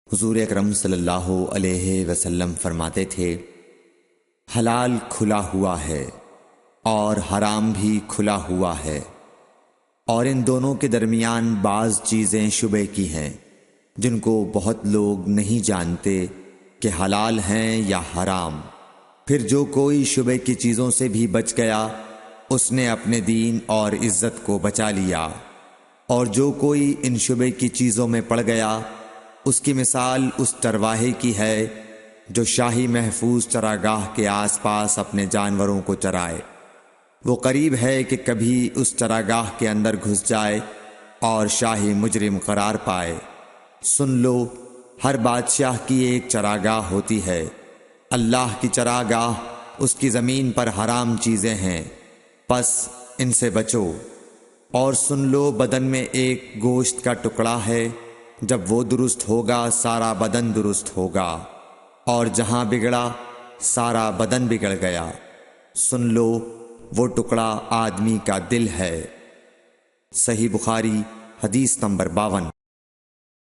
حضور اکرم صلی اللہ علیہ وسلم فرماتے تھے، حلال کھلا ہوا ہے اور حرام بھی کھلا ہوا ہے، اور ان دونوں کے درمیان بعض چیزیں شبہ کی ہیں جن کو بہت لوگ نہیں جانتے کہ حلال ہیں یا حرام۔ پھر جو کوئی شبہ کی چیزوں سے بھی بچ گیا اس نے اپنے دین اور عزت کو بچا لیا، اور جو کوئی ان شبہ کی چیزوں میں پڑ گیا اس کی مثال اس چرواہے کی ہے جو شاہی محفوظ چراگاہ کے آس پاس اپنے جانوروں کو چرائے۔ وہ قریب ہے کہ کبھی اس چراگاہ کے اندر گھس جائے اور شاہی مجرم قرار پائے۔ سن لو، ہر بادشاہ کی ایک چراگاہ ہوتی ہے، اللہ کی چراگاہ اس کی زمین پر حرام چیزیں ہیں، پس ان سے بچو۔ اور سن لو، بدن میں ایک گوشت کا ٹکڑا ہے، جب وہ درست ہوگا سارا بدن درست ہوگا، اور جہاں بگڑا سارا بدن بگڑ گیا۔ سن لو، وہ ٹکڑا آدمی کا دل ہے۔ صحیح بخاری حدیث نمبر 52۔